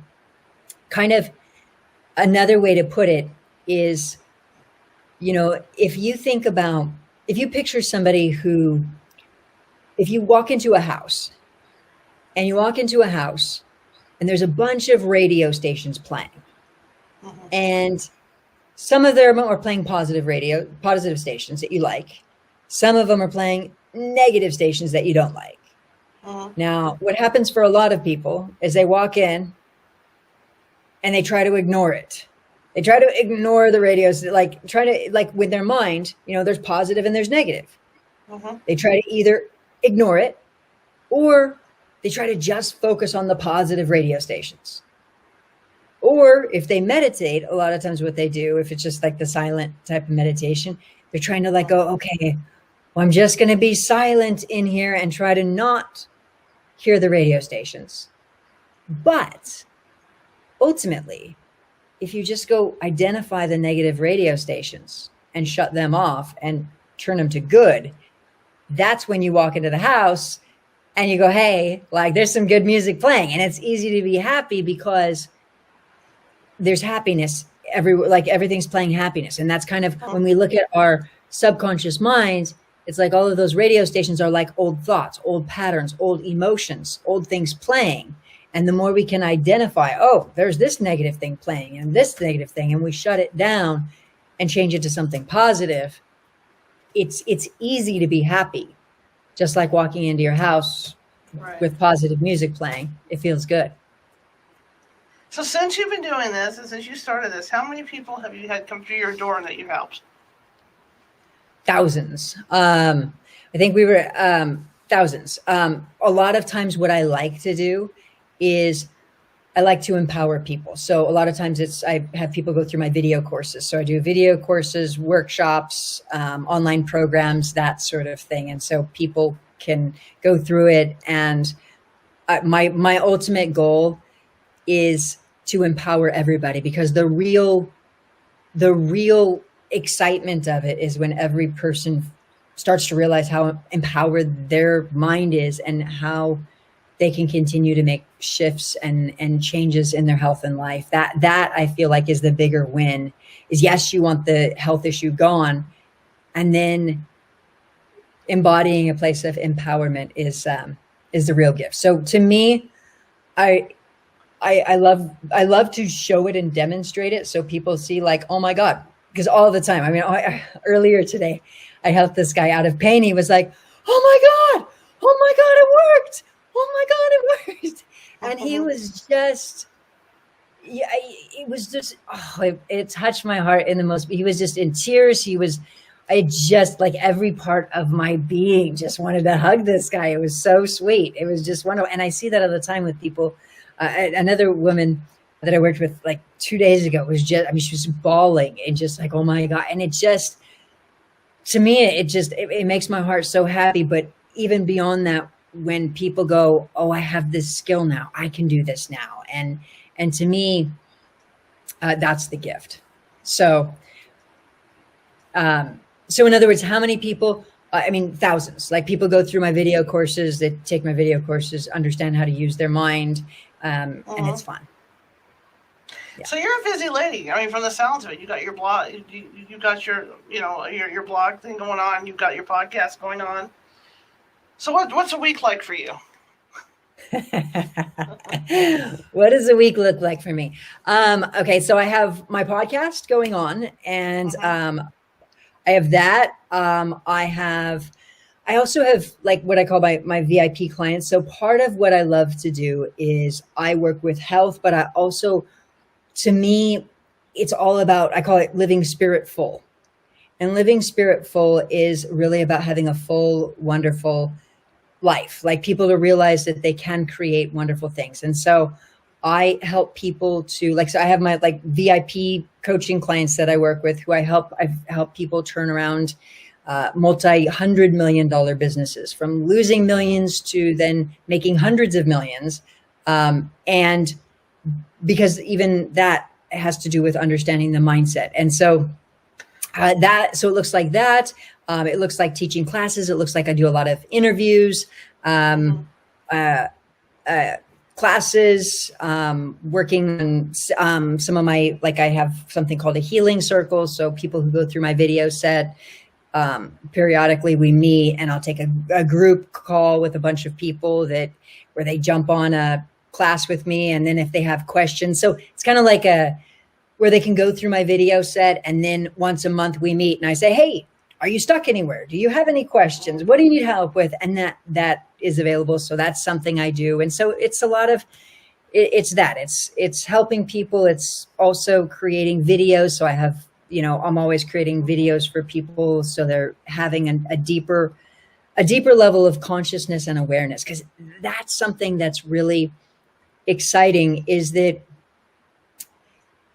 kind of another way to put it is, if you picture somebody who, if you walk into a house and there's a bunch of radio stations playing, and some of them are playing positive stations that you like. Some of them are playing negative stations that you don't like. Now, what happens for a lot of people is they walk in and they try to ignore it. They try to ignore the radios, like with their mind, there's positive and there's negative. They try to either ignore it, or they try to just focus on the positive radio stations. Or if they meditate, a lot of times what they do, if it's just like the silent type of meditation, they're trying to go, okay, well, I'm just going to be silent in here and try to not hear the radio stations. But ultimately, if you just go identify the negative radio stations and shut them off and turn them to good, that's when you walk into the house and you go, hey, there's some good music playing. And it's easy to be happy because there's happiness everything's playing happiness. And that's kind of when we look at our subconscious minds, it's like all of those radio stations are like old thoughts, old patterns, old emotions, old things playing. And the more we can identify, oh, there's this negative thing playing and this negative thing, and we shut it down and change it to something positive, it's easy to be happy. Just like walking into your house with positive music playing, it feels good. So since you've been doing this, and since you started this, how many people have you had come through your door that you've helped? Thousands. I think we were thousands. A lot of times what I like to do is I like to empower people. So a lot of times I have people go through my video courses. So I do video courses, workshops, online programs, that sort of thing. And so people can go through it. And my ultimate goal is to empower everybody, because the real excitement of it is when every person starts to realize how empowered their mind is and how they can continue to make shifts and changes in their health and life. That I feel like is the bigger win. Is, yes, you want the health issue gone, and then embodying a place of empowerment is the real gift. So to me, I love to show it and demonstrate it so people see, oh my God, because all the time, earlier today, I helped this guy out of pain. He was like, oh my God, it worked. Oh my God, it worked. And he was just, it touched my heart in the most, he was just in tears. I just, every part of my being just wanted to hug this guy. It was so sweet. It was just wonderful. And I see that all the time with people. Another woman that I worked with 2 days ago was just, she was bawling and just oh my God. And it just, to me, it makes my heart so happy. But even beyond that, when people go, oh, I have this skill now, I can do this now. And to me, that's the gift. So in other words, how many people, thousands, people go through my video courses, they take my video courses, understand how to use their mind. And it's fun. Yeah. So you're a busy lady. From the sounds of it, you got your blog, you got your blog thing going on. You've got your podcast going on. So what's a week like for you? What does a week look like for me? Okay, so I have my podcast going on, and I have that. I also have what I call my VIP clients. So part of what I love to do is I work with health, but to me, it's all about, I call it living spirit full. And living spirit full is really about having a full, wonderful life, like people to realize that they can create wonderful things. And so I help people to so I have my like VIP coaching clients that I work with who I've helped people turn around multi-$100 million businesses, from losing millions to then making hundreds of millions. And because even that has to do with understanding the mindset. And so so it looks like that. It looks like teaching classes. It looks like I do a lot of interviews, classes, working on some of my, like I have something called a healing circle. So people who go through my video set, periodically we meet, and I'll take a group call with a bunch of people where they jump on a class with me. And then if they have questions, so it's kind of like where they can go through my video set. And then once a month we meet and I say, hey, are you stuck anywhere? Do you have any questions? What do you need help with? And that is available. So that's something I do. And so it's a lot of, it's helping people. It's also creating videos. So I have, I'm always creating videos for people. So they're having a deeper level of consciousness and awareness. Because that's something that's really exciting, is that,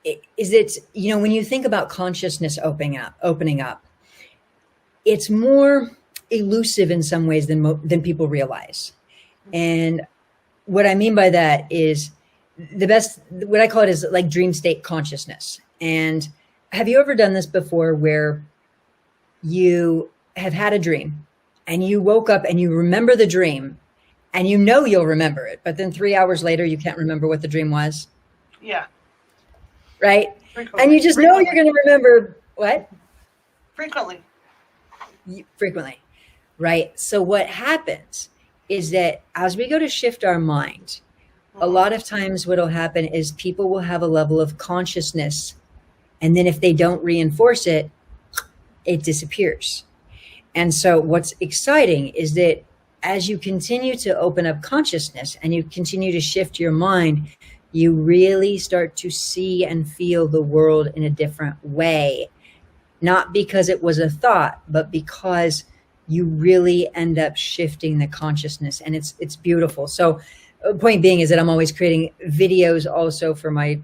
when you think about consciousness opening up, it's more elusive in some ways than people realize. And what I mean by that is what I call it is like dream state consciousness. And have you ever done this before, where you have had a dream and you woke up and you remember the dream and you'll remember it, but then 3 hours later, you can't remember what the dream was? Yeah. Right? Frequently. And you just know you're going to remember what? Frequently. Right? So what happens is that as we go to shift our mind, a lot of times what'll happen is people will have a level of consciousness, and then if they don't reinforce it, it disappears. And so what's exciting is that as you continue to open up consciousness and you continue to shift your mind, you really start to see and feel the world in a different way. Not because it was a thought, but because you really end up shifting the consciousness, and it's beautiful. So point being is that I'm always creating videos also for my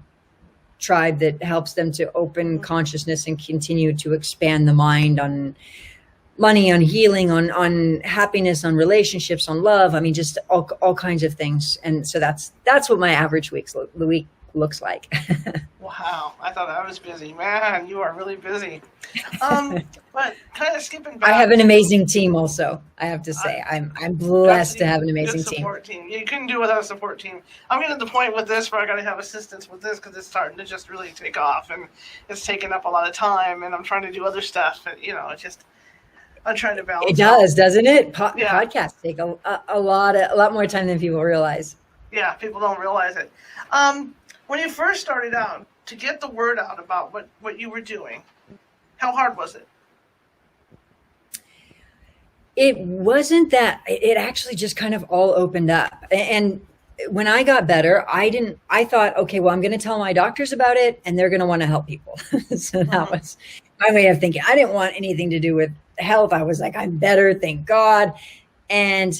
tribe that helps them to open consciousness and continue to expand the mind on money, on healing, on happiness, on relationships, on love. I mean, just all kinds of things. And so that's what my average week looks like. Wow, I thought I was busy. Man, you are really busy. But kind of skipping back. I have an amazing team also, I have to say. I'm blessed to have an amazing support team. You couldn't do without a support team. I'm getting to the point with this where I got to have assistance with this because it's starting to just really take off, and it's taking up a lot of time, and I'm trying to do other stuff, and it's just, I'm trying to balance. It does, doesn't it? Podcasts take a lot more time than people realize. Yeah, people don't realize it. When you first started out, to get the word out about what you were doing, how hard was it? It wasn't that. It actually just kind of all opened up. And when I got better, I thought, okay, well, I'm going to tell my doctors about it and they're going to want to help people. So that was my way of thinking. I didn't want anything to do with health. I was like, I'm better, thank God. And,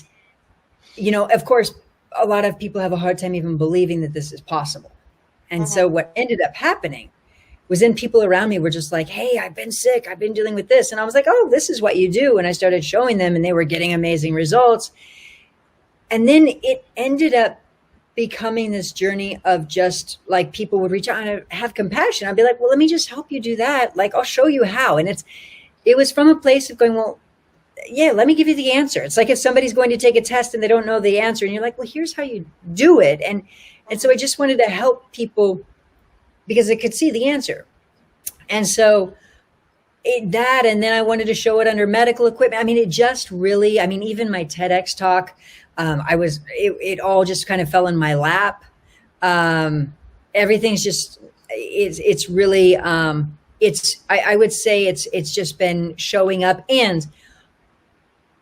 of course, a lot of people have a hard time even believing that this is possible. And so what ended up happening was then people around me were just like, hey, I've been sick. I've been dealing with this. And I was like, oh, this is what you do. And I started showing them and they were getting amazing results. And then it ended up becoming this journey of just like people would reach out and have compassion. I'd be like, well, let me just help you do that. Like, I'll show you how. And it was from a place of going, well, yeah, let me give you the answer. It's like if somebody's going to take a test and they don't know the answer and you're like, well, here's how you do it. And so I just wanted to help people because I could see the answer. And so and then I wanted to show it under medical equipment. I mean, it just really, even my TEDx talk, it all just kind of fell in my lap. Everything's just, it's really, I would say it's just been showing up. And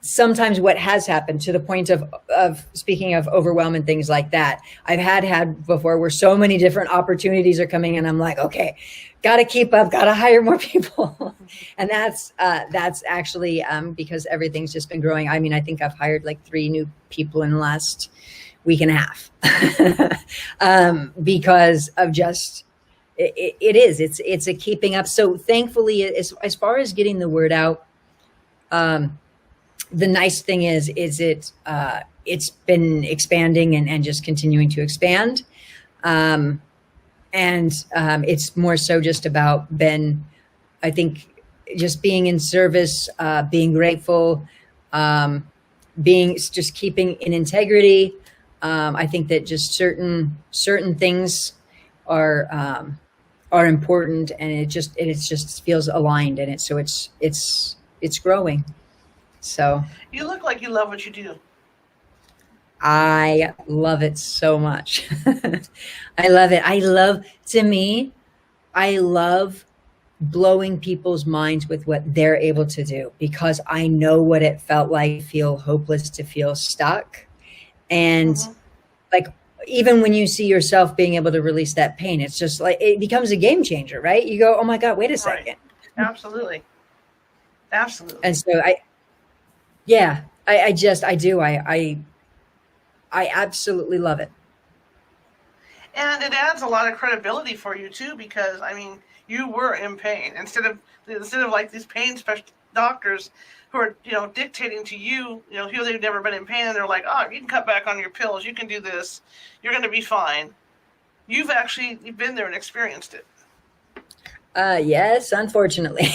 sometimes what has happened to the point of speaking of overwhelm and things like that, I've had before where so many different opportunities are coming and I'm like, okay, got to keep up, got to hire more people. And that's actually because everything's just been growing. I mean, I think I've hired like 3 new people in the last week and a half because of just, it's a keeping up. So thankfully, as far as getting the word out, the nice thing is it's been expanding and just continuing to expand. It's more so just about I think just being in service, being grateful, just keeping in integrity. I think that just certain things are important, and it just feels aligned in it. So it's growing. So You look like you love what you do. I love it so much. I love it. I love blowing people's minds with what they're able to do, because I know what it felt like to feel hopeless, to feel stuck. And like, even when you see yourself being able to release that pain, it's just like, it becomes a game changer, right? You go, oh my God, wait a second. Right. Absolutely. Absolutely. And so I absolutely love it. And it adds a lot of credibility for you too, because I mean, you were in pain instead of like these pain doctors who are, dictating to you, here they've never been in pain and they're like, oh, you can cut back on your pills, you can do this, you're going to be fine. You've been there and experienced it. Yes, unfortunately.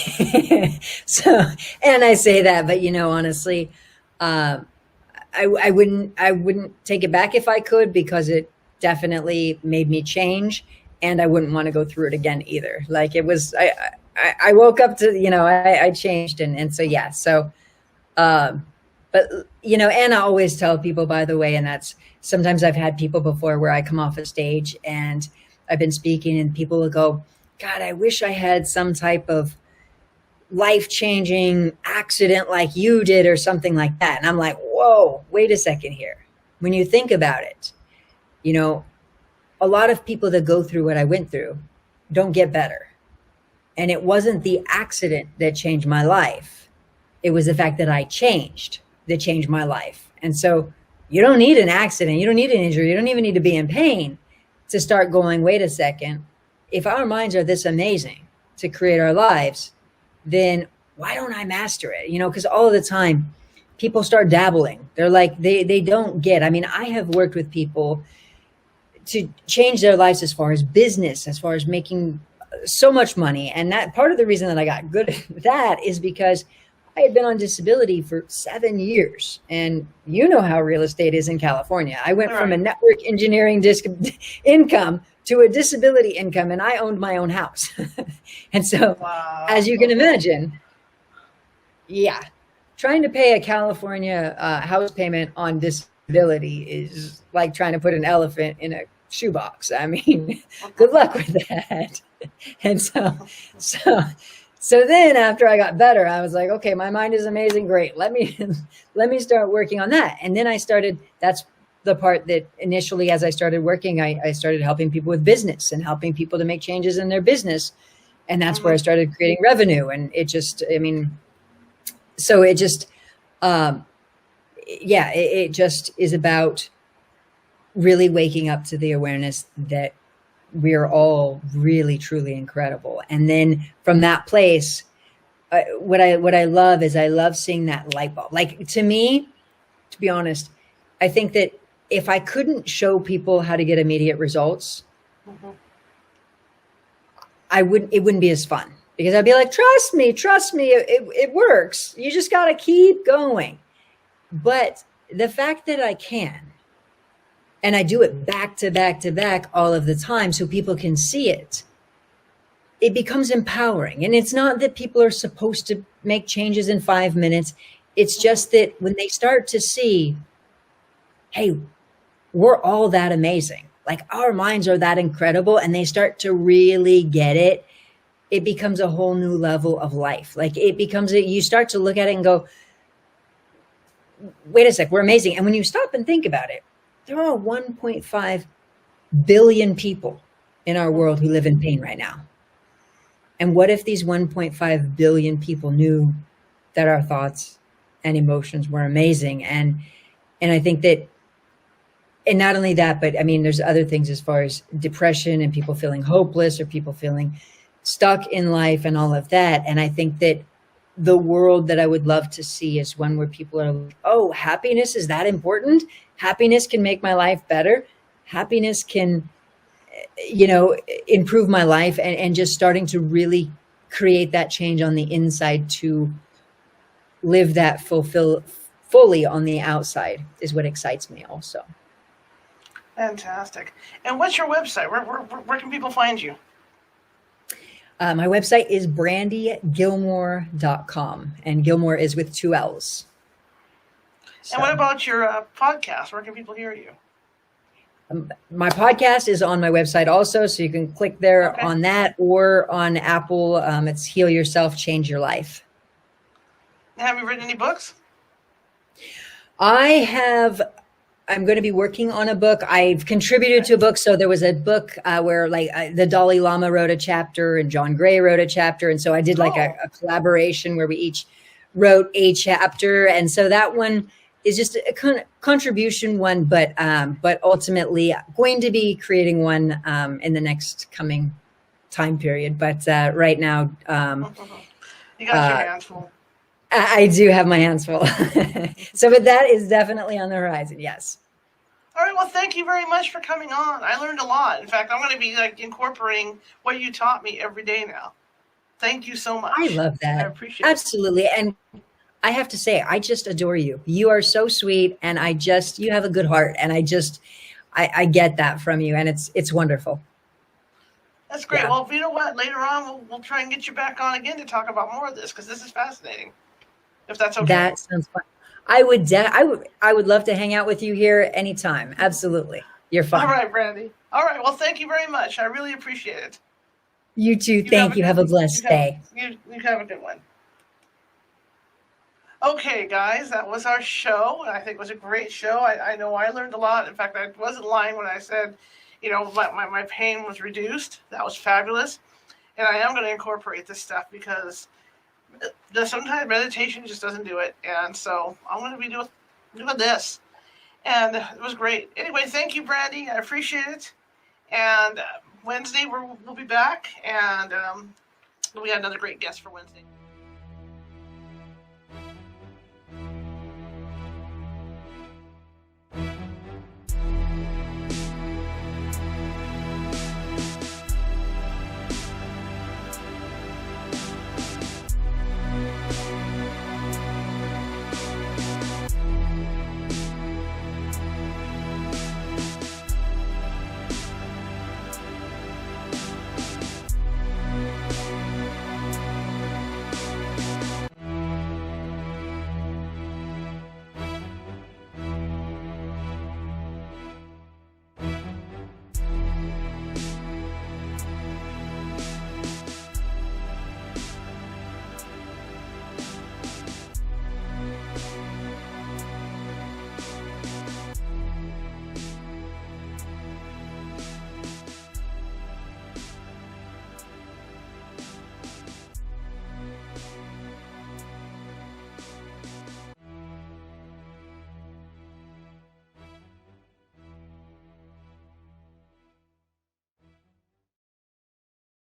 So, and I say that, but honestly, I wouldn't take it back if I could, because it definitely made me change, and I wouldn't want to go through it again either. Like, it was, I woke up to, I changed, and so, yeah. So, but, and I always tell people, by the way, and that's, sometimes I've had people before where I come off a stage and I've been speaking and people will go, God, I wish I had some type of life-changing accident like you did or something like that. And I'm like, whoa, wait a second here. When you think about it, a lot of people that go through what I went through don't get better. And it wasn't the accident that changed my life. It was the fact that I changed that changed my life. And so you don't need an accident. You don't need an injury. You don't even need to be in pain to start going, wait a second. If our minds are this amazing to create our lives, then why don't I master it? Because all of the time people start dabbling. They're like, they don't get. I mean, I have worked with people to change their lives as far as business, as far as making so much money. And that part of the reason that I got good at that is because I had been on disability for 7 years. And you know how real estate is in California. I went from a network engineering income to a disability income, and I owned my own house. And so, as you can imagine, trying to pay a California house payment on disability is like trying to put an elephant in a shoebox. I mean, good luck with that. And so then after I got better, I was like, okay, my mind is amazing. Great. Let me start working on that. And then that's the part that initially, as I started working, I started helping people with business and helping people to make changes in their business. And that's where I started creating revenue. And it just is about really waking up to the awareness that we're all really, truly incredible. And then from that place, what I love is I love seeing that light bulb. Like, to me, to be honest, I think that if I couldn't show people how to get immediate results, it wouldn't be as fun, because I'd be like, trust me, it works. You just got to keep going. But the fact that I can, and I do it back to back to back all of the time so people can see it, it becomes empowering. And it's not that people are supposed to make changes in 5 minutes. It's just that when they start to see, hey, we're all that amazing. Like, our minds are that incredible, and they start to really get it, it becomes a whole new level of life. Like, you start to look at it and go, wait a sec, we're amazing. And when you stop and think about it, there are 1.5 billion people in our world who live in pain right now. And what if these 1.5 billion people knew that our thoughts and emotions were amazing? And I think that, and not only that, but I mean, there's other things as far as depression and people feeling hopeless or people feeling stuck in life and all of that. And I think that the world that I would love to see is one where people are like, oh, happiness is that important? Happiness can make my life better. Happiness can, improve my life, and just starting to really create that change on the inside to live that fully on the outside is what excites me also. Fantastic. And what's your website? Where can people find you? My website is brandigilmore.com, and Gilmore is with 2 L's. And what about your podcast? Where can people hear you? My podcast is on my website also, so you can click there on that, or on Apple. It's Heal Yourself, Change Your Life. Have you written any books? I'm going to be working on a book. I've contributed to a book. So there was a book where the Dalai Lama wrote a chapter and John Gray wrote a chapter. And so I did a collaboration where we each wrote a chapter. And so that one is just a contribution one, but ultimately going to be creating one in the next coming time period. But right now, you got your hands full. I do have my hands full. But that is definitely on the horizon. Yes. All right. Well, thank you very much for coming on. I learned a lot. In fact, I'm going to be incorporating what you taught me every day now. Thank you so much. I love that. I appreciate it. Absolutely. And I have to say, I just adore you. You are so sweet, and you have a good heart, and I get that from you, and it's wonderful. That's great. Yeah. Well, you know what? Later on, we'll try and get you back on again to talk about more of this, because this is fascinating. If that's okay. That sounds fun. I would love to hang out with you here anytime. Absolutely. You're fun. All right, Brandi. All right. Well, thank you very much. I really appreciate it. You too. Thank you. Have a blessed day. You have a good one. Okay, guys, that was our show. I think it was a great show. I know I learned a lot. In fact, I wasn't lying when I said, my pain was reduced. That was fabulous. And I am going to incorporate this stuff because sometimes meditation just doesn't do it. And so I'm going to be doing this. And it was great. Anyway, thank you, Brandi. I appreciate it. And Wednesday, we'll be back. And we got another great guest for Wednesday.